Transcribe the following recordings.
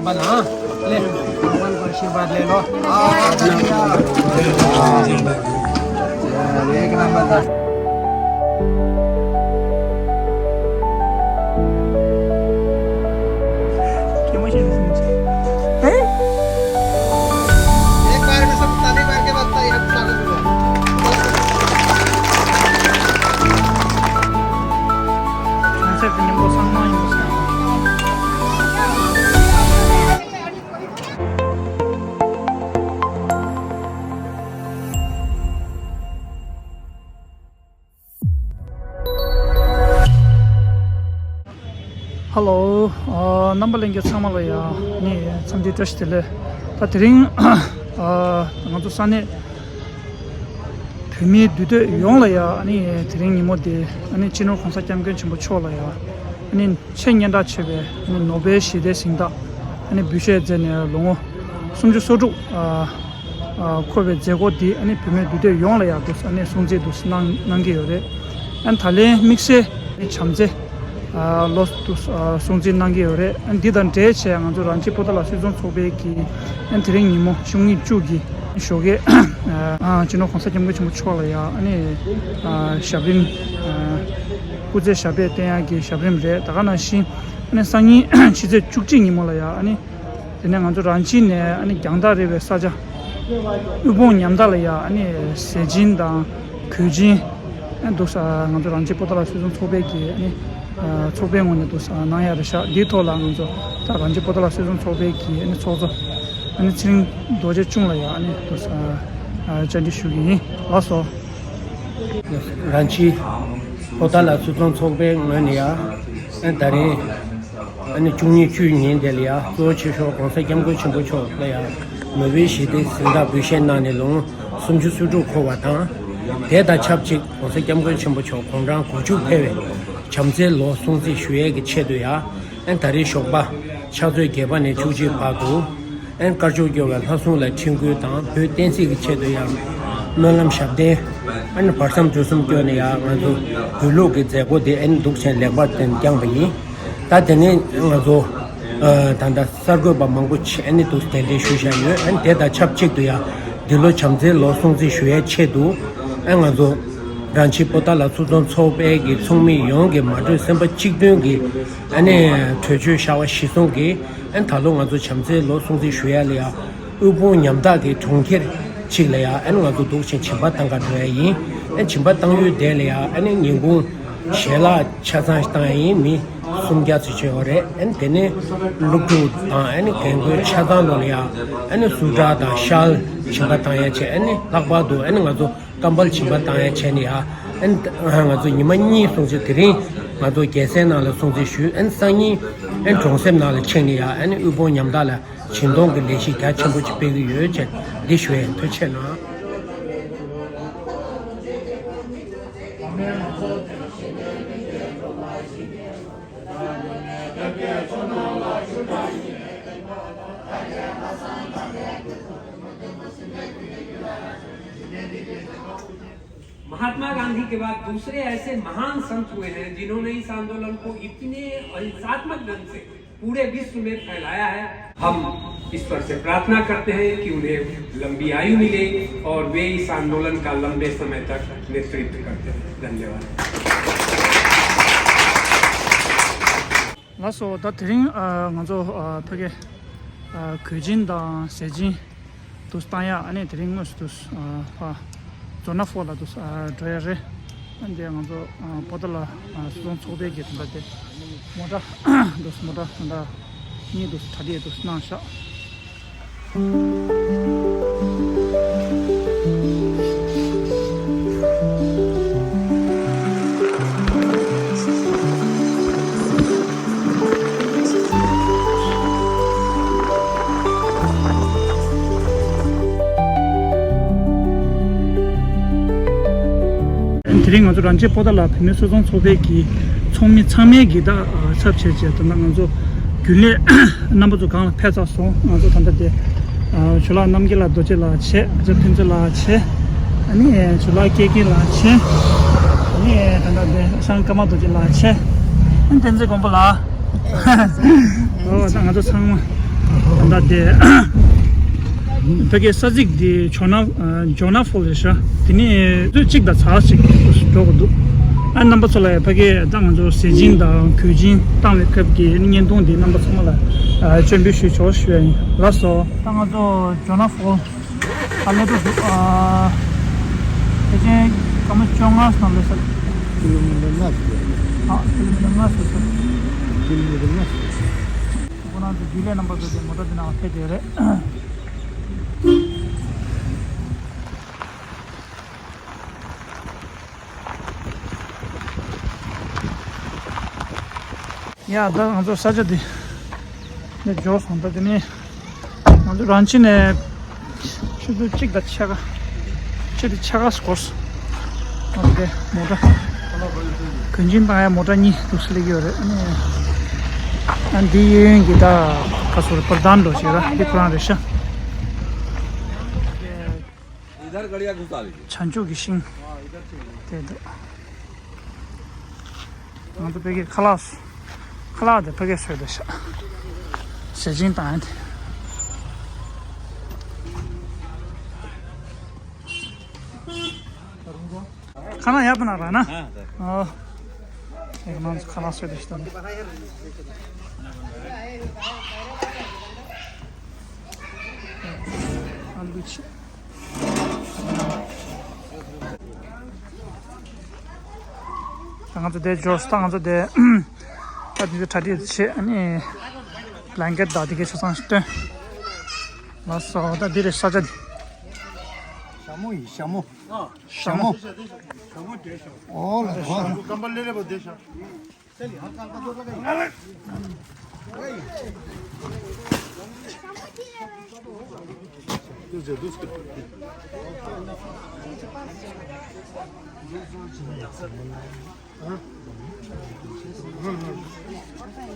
बना ले भगवान का आशीर्वाद ले लो एक number Hello, number link samalo ya ni samji tashtile ta tring ngadu sane phimi dude yongla ya ani tring ni modi ani chino khonsa kyamgen chimbo chola ya ani chenyanda chebe ani nobe shide singda ani bushe jene longo sumju soju kobe jego di ani phimi dude yongla ya dos ani sungje dos nangi yore an thale mixe chamje los tus sungjin nangi yore and didan de che angjo ranchi podala season sobe ki entering nimo shungi chugi shoge chino khonsa jemge chimo chola ya ani shabrim kuje shabe te gi shabrim re dagana shi ani sangi chize chukji nimo la ya ani tene angjo ranchi ne ani gyangda re saja ubo nyamda la ya ani sejin da kujin and dosa angjo ranchi podala season sobe ki ani 초뱅원에도 나야르샤 리토랑도 다 간지 보달라 세존 초뱅기 아니 초조 아니 지금 도제 중라야 아니 도사 전지 슈기 와서 란치 보달라 세존 초뱅원이야 엔다리 아니 중니 주인인데리야 도치쇼 공사 겸고 친구 초래야 노비시데 신다 부셴나네롱 숨주수주 코와다 대다 찹직 공사 겸고 친구 초 공장 구주 폐회 chamze lo sungzi shue ge chedo ya en tari shokba chazoi geba ne chuji pagu en karjo gyoga hasung la chinggu ta phe tensi ge chedo ya nolam shabde an parsam jusum gyo ne ya ngazo gulo ge jego de en dukchen legba ten kyang bi ta dene ngazo tanda sargo ba mangu chen to stele shu sha yo en deda chapchik do ya dilo chamze lo sungzi shue chedo en ngazo ranchi potala sudon chobe gi chungmi yong ge madu semba chigdön gi ane thöjü shawa shisong gi an thalong azu chamje lo sungji shuyal ya ubu nyamda gi thongkher chigla ya an ngazu dokchen chimba tanga doi an chimba tangyu de ya ane ningu shela chazan stai mi sumgya chi ore an tene lukdu ane kengo chazan lo ya ane suda da shal chimba tanga che ane lakba do ane ngazu kambal chimba taya cheni ya en ngazo nimani songje tiri ngazo gesen na la songje shu en sangi en chongsem na la cheni ya en ubo nyamda la chindong ge leshi ka chimbo chi pe ge ye che di shwe to chena Mahatma Gandhi के बाद दूसरे ऐसे महान संत हुए हैं जिन्होंने इस आंदोलन को इतने अहिंसात्मक ढंग से पूरे विश्व में फैलाया है। हम ईश्वर से प्रार्थना करते हैं कि उन्हें लंबी आयु मिले और वे इस आंदोलन का लंबे समय तक नेतृत्व करते हैं। धन्यवाद। 라서 다 드링 먼저 되게 그진다 세진 도스타야 안에 드링 것도 존나 포라도 드레레 안데 먼저 보달라 수동 초대게 된다데 뭐다 도스 뭐다 한다 니도 스타디에 도스 나샤 드링 아주 란제 보달라 비밀 소송 소백이 총미 참매기다 섭체지였던 나가서 균례 남부도 강 패자소 아주 단다데 줄라 남길라 도질라 체 저 핀질라 체 아니 줄라 케기라 체 아니 단다데 상까마 도질라 체 엔텐제 공부라 어 아주 상 안다데 되게 사직디 조나 폴리샤 디니 찍다 사식 저거도 안 넘버 솔에 되게 당저 세진다 규진 당에 급기 년동디 넘버 somala 준비 쉬죠 쉬 라서 당저 조나 폴 알레도 이제 가면 정말 넘어서 이번에 딜레 넘버도 못 되나 해대래 야, 나 아주 사자디. 내 조스 한다더니 아주 란치네 슈도 찍다 차가. 슈도 차가 스코스. 어때? 뭐다? 근진바야 뭐다니 두슬리기요래. 안디 기다 가서 प्रधान 도시라 디프란데샤. इधर गड़िया घुसा लीजिए 찬조 기신. 대도. 아무도 베게 클라스. 클라우드 베게 서더샤. 세진 단데. खाना यहाँ बना रहा है ना एक नाम से खाना से रिश्ता है आलू ची तंग तो दे जोश तंग तो दे अभी तो ठंडी ची अनि ब्लैंकेट दादी के साथ स्टे बस होता धीरे साजा 샤모. कंबल ले ले वो देश चलिए हल्का हल्का दूर लगाइए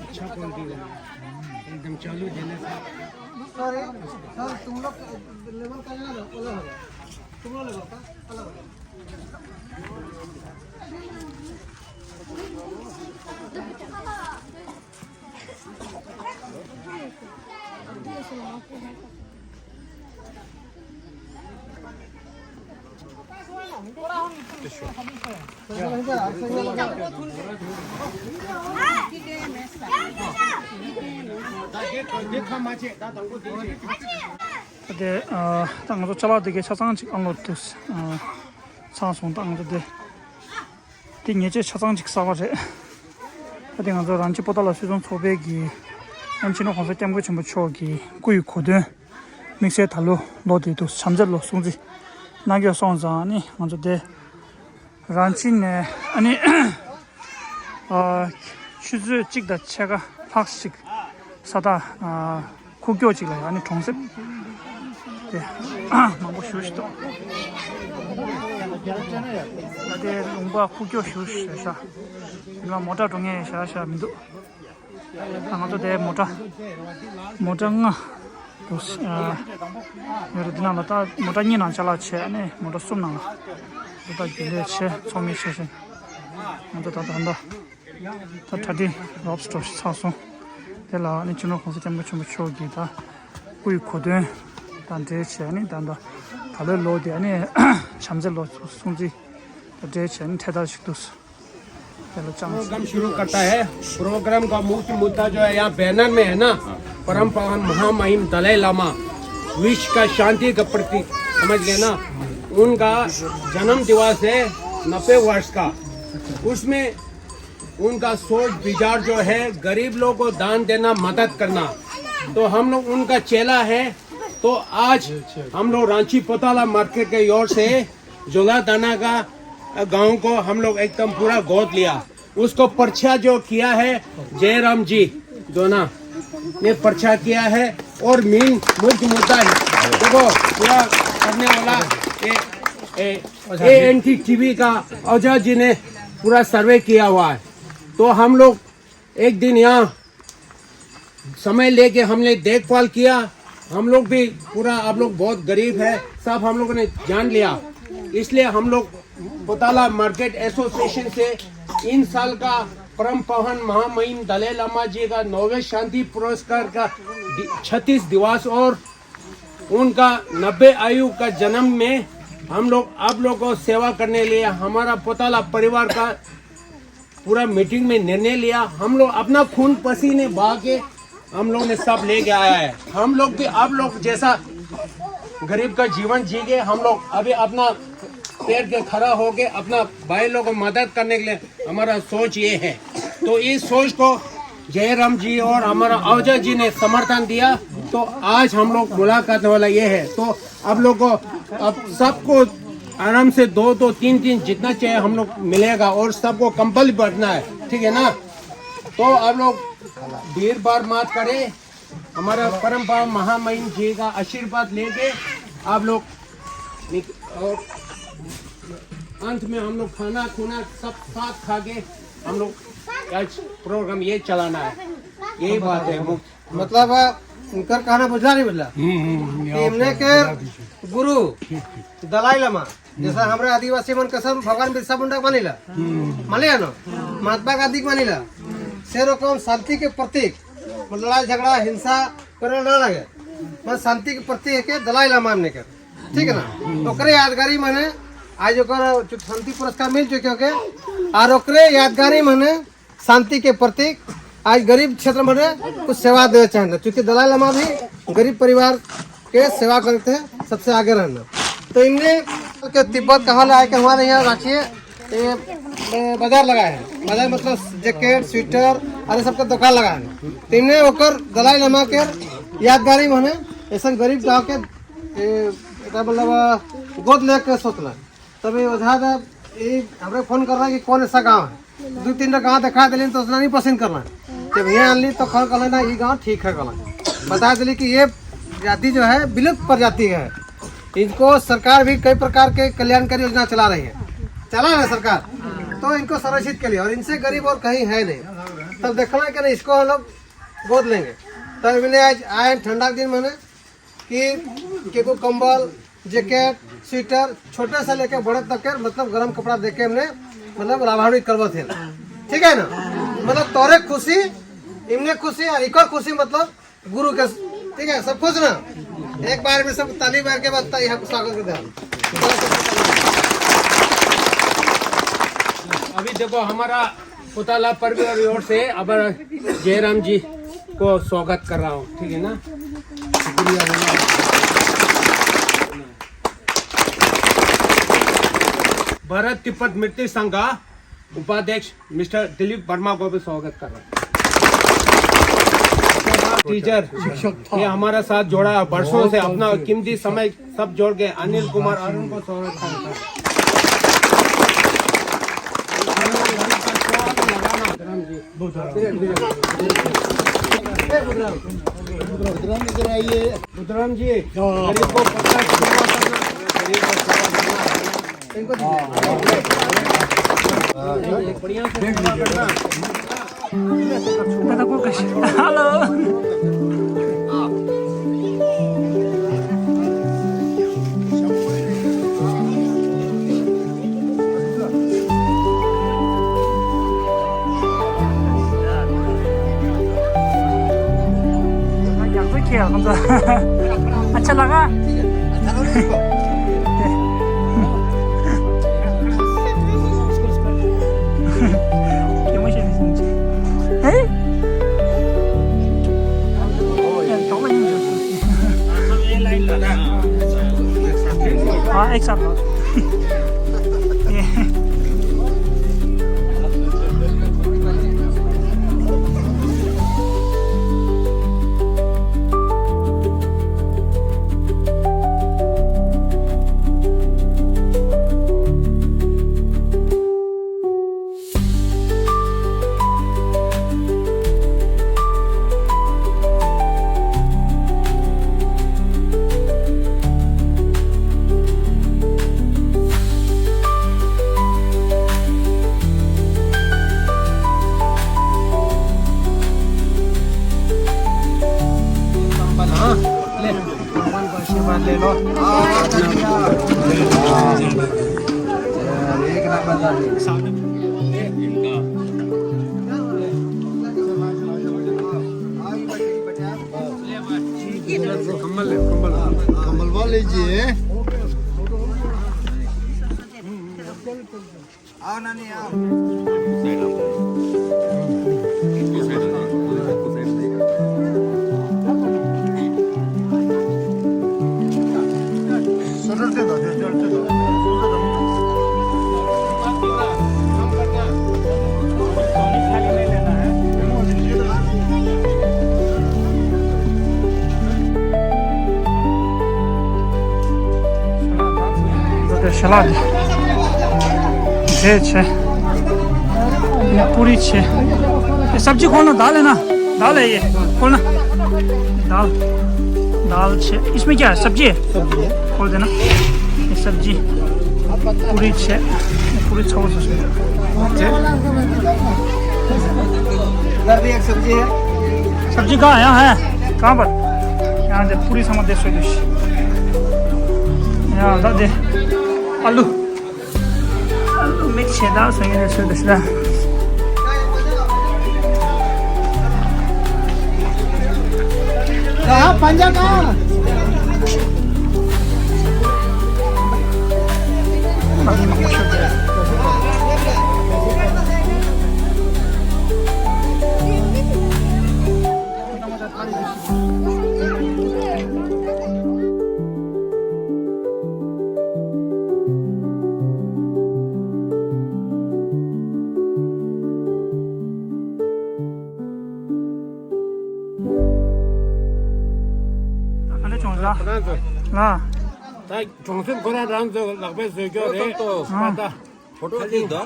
अच्छा क्वालिटी का एकदम चालू देने से सर तुम लोग लेवल का ना अलग होगा तुम लोग लेवल का अलग होगा 근데 당도 잡아되게 차상직 안로도 상송 당도데 띵예제 차상직 사과제 어디 가서 란치 보달라 수준 소백이 안치는 건설 때문에 전부 초기 구이 코드 믹스에 달로 로디도 참절로 송지 나겨 송자니 먼저데 란치네 아니 추즈 찍다 제가 박식 사다 국교지가 아니 정습 네 망고 쉬우시도 나데 농바 국교 쉬우시사 이마 모자 중에 샤샤 민도 아마도 데 모자가 여러 디나마다 모자니 난살아체 네 모자 숨나 모자 길레체 소미체신 모자 다단다 다타디 롭스터 사소 텔라 아니 주노 콘서 좀 초기다 구이 코드 단대체 아니 단다 다들 로디 아니 참절로 송지 대체 태다식도 प्रोग्राम शुरू करता है प्रोग्राम का मुख्य मुद्दा जो है यहाँ बैनर में है ना परम पावन महामहिम दलाई लामा विश्व का शांति का प्रतीक समझ गए ना उनका जन्म दिवस है 90 वर्ष का उसमें उनका सोच विचार जो है गरीब लोगों को दान देना मदद करना तो हम लोग उनका चेला है तो आज हम लोग रांची पोताला मार्केट के ओर से जोला दाना का गांव को हम लोग एकदम पूरा गोद लिया उसको पर्चा जो किया है जयराम जी दोना ने पर्चा किया है और मेन मुख्य मुद्दा है देखो पूरा करने वाला एएनटी टीवी का औजा जी ने पूरा सर्वे किया हुआ है तो हम लोग एक दिन यहाँ समय लेके हमने देखभाल किया हम लोग भी पूरा आप लोग बहुत गरीब है सब हम लोगों ने जान लिया इसलिए हम लोग पोताला मार्केट एसोसिएशन से इन साल का परम पावन महामहिम दलाई लामा जी का 9वें शांति पुरस्कार का 36 दिवस और उनका 90 आयु का जन्म में हम लोग आप लोगों को सेवा करने लिए हमारा पोताला परिवार का पूरा मीटिंग में निर्णय लिया। हम लोग अपना खून पसीने बहा के हम लोग ने सब लेके आया है। हम लोग भी आप लोग जैसा गरीब का जीवन जी गए, हम लोग अभी अपना पैर के खड़ा होके अपना भाई लोगों को मदद करने के लिए हमारा सोच ये है। तो इस सोच को जयराम जी और हमारा अवजय जी ने समर्थन दिया, तो आज हम लोग मुलाकात वाला ये है। तो आप लोग को अब सबको आराम से 2-2, 3-3 जितना चाहिए हम लोग मिलेगा और सबको कंपल बढ़ना है, ठीक है ना। तो आप लोग देर बार मत करें, हमारा परम पावन महामहिम जी का आशीर्वाद लेके आप लोग और अंत में हम लोग खाना खुना सब साथ खा के हम लोग आज प्रोग्राम ये चलाना है, यही बात है। मतलब उनका कहना बुझला नहीं बुझला कि इमने के गुरु दलाई लामा जैसा हमारे आदिवासी मन कसम भगवान बिरसा मुंडा मानिला मानिला ना, महात्मा गांधी मानिला से रकम शांति के प्रतीक, लड़ाई झगड़ा हिंसा करने ना लगे, बस शांति के प्रतीक के दलाई लामा ने कर, ठीक है ना। ओकरे यादगारी माने आज ओकर शांति पुरस्कार मिल चुके के और ओकरे यादगारी माने शांति के प्रतीक आज गरीब क्षेत्र में कुछ सेवा देना चाहना, क्योंकि दलाई लामा भी गरीब परिवार के सेवा करते हैं, सबसे आगे रहना। तो इनने के तिब्बत कहाँ लाए के हमारे यहाँ राखिए बाजार लगाए हैं, बाजार मतलब जैकेट स्वेटर अरे सबका दुकान लगाए हैं। तो इनने ओकर दलाई लामा के यादगारी माने ऐसा गरीब गाँव के मतलब गोद लेके सोचना। तभी ओझा हमारे फोन कर रहा है कि कौन ऐसा गाँव है, 2-3 गाँव दिखा दिली तो उसने नहीं पसंद करना, जब यहाँ आनली तो फोन कर लेना ये गाँव ठीक है, कहना बता दिली कि ये जाति जो है विलुप्त प्रजाति है, इनको सरकार भी कई प्रकार के कल्याणकारी योजना चला रही है, चला है सरकार, तो इनको संरक्षित के लिए, और इनसे गरीब और कहीं है नहीं। तब देखना कि नहीं इसको हम लोग गोद लेंगे। तब मैंने आज आए ठंडा के दिन मैंने कि को कंबल जैकेट स्वेटर छोटे से लेके बड़े तक के मतलब गर्म कपड़ा देके हमने मतलब लाभान्वित करवा थे, ठीक है ना। मतलब तोरे खुशी इमने खुशी और एक और खुशी मतलब गुरु के, ठीक है, सब खुश ना। एक बार में सब ताली मार के बाद यहाँ को स्वागत करते हैं। अभी देखो हमारा पोताला परिवार की ओर से अब जयराम जी को स्वागत कर रहा हूँ, ठीक है ना। शुक्रिया। भारत तिब्बत मृत्यु संघ का उपाध्यक्ष मिस्टर दिलीप वर्मा को भी स्वागत कर रहा हूँ। टीचर शिक्षक ये हमारा साथ जोड़ा वर्षों से, अपना कीमती समय सब जोड़ के अनिल कुमार अरुण को स्वागत करता है। बुधराम जी गरीब को इनको बढ़िया से करना। हेलो अच्छा लगा। हाँ एक साथ ले लो। आओ नानी आओ सलाद भेज है, ये पूरी है, ये सब्जी खोलना, दाल है ना, दाल है ये खोलना, दाल दाल छे, इसमें क्या है, सब्जी है, खोल देना, ये सब्जी पूरी छे, पूरी छोड़ उसमें सब्जी है, सब्जी कहाँ है, यहाँ है, कहाँ पर, यहाँ दे पूरी समझ दे, सोच यहाँ दे आलू आलू मिक्स है, दाल सही है, सो दूसरा कहाँ पंजा कहाँ हाँ 정신 고라랑 저 락베스 교래 맞다 फोटो खींच दो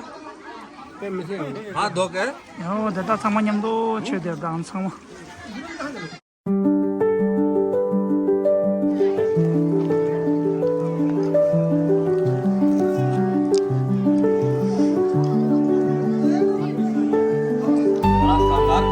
हाँ दो के 요 대다 사모님도 최대가 안 사모 बड़ा शानदार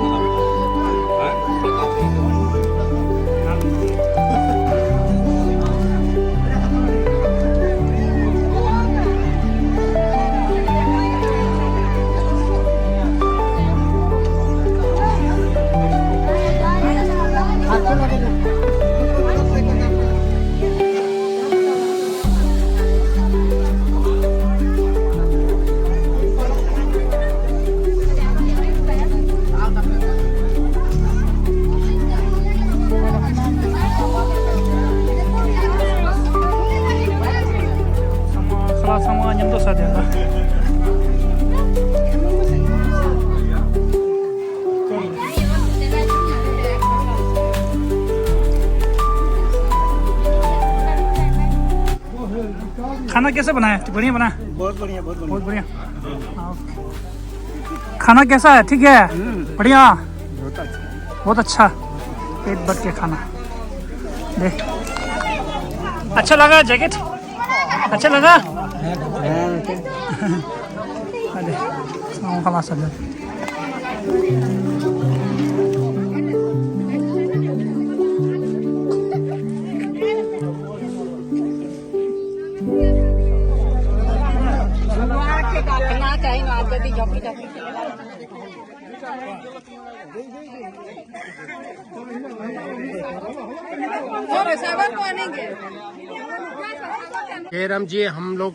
खाना 사모님도 사대가 खाना कैसे बनाया, बढ़िया बना, बहुत बढ़िया, बहुत बढ़िया। खाना कैसा है, ठीक है, बढ़िया, बहुत अच्छा, पेट भर के खाना दे। अच्छा लगा जैकेट, अच्छा लगा अरे खलास है जयराम जी, हम लोग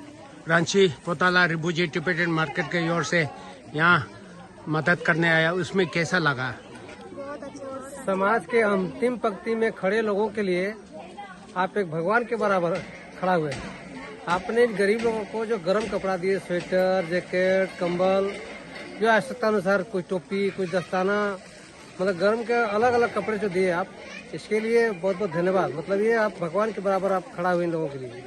रांची कोताला रिबूजी टिबेटन मार्केट के ओर से यहाँ मदद करने आया, उसमें कैसा लगा? समाज के अंतिम पंक्ति में खड़े लोगों के लिए आप एक भगवान के बराबर खड़ा हुए। आपने गरीब लोगों को जो गर्म कपड़ा दिए, स्वेटर, जैकेट, कंबल, जो आवश्यकता अनुसार, कोई टोपी, कोई दस्ताना, मतलब गर्म के अलग अलग कपड़े जो दिए आप, इसके लिए बहुत बहुत धन्यवाद। मतलब ये आप भगवान के बराबर आप खड़ा हुए इन लोगों के लिए,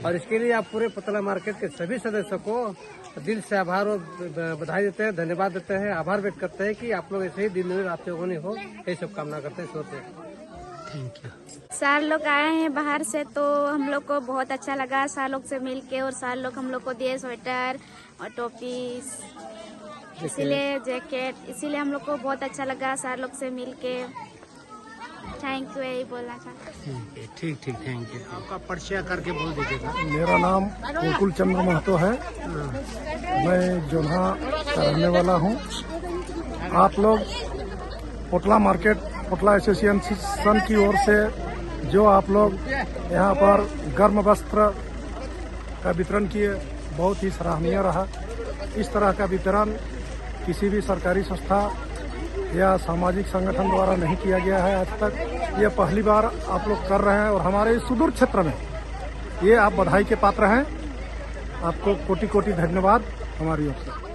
और इसके लिए आप पूरे पोतला मार्केट के सभी सदस्यों को दिल से आभार और बधाई देते हैं, धन्यवाद देते हैं, आभार व्यक्त करते हैं कि आप लोग ऐसे ही दिन में आपसे होने हो, यही सब कामना करते हैं ईश्वर से। Thank you. सार लोग आए हैं बाहर से, तो हम लोग को बहुत अच्छा लगा सार लोग से मिल के, और सार लोग हम लोग को दिए स्वेटर और टोपी, इसीलिए जैकेट, इसीलिए हम लोग को बहुत अच्छा लगा सार लोग से मिल के। थैंक यू, यही बोलना चाहते हैं। ठीक ठीक, थैंक यू। आपका परिचय करके बोल दीजिएगा। मेरा नाम गोकुल चंद्र महतो है, मैं जोन्हा का रहने वाला हूँ। आप लोग पोटला मार्केट, पोटला एसोसिएशन की ओर से जो आप लोग यहाँ पर गर्म वस्त्र का वितरण किए, बहुत ही सराहनीय रहा। इस तरह का वितरण किसी भी सरकारी संस्था या सामाजिक संगठन द्वारा नहीं किया गया है आज तक। ये पहली बार आप लोग कर रहे हैं और हमारे इस सुदूर क्षेत्र में ये आप बधाई के पात्र हैं। आपको कोटि कोटि धन्यवाद हमारी ओर से।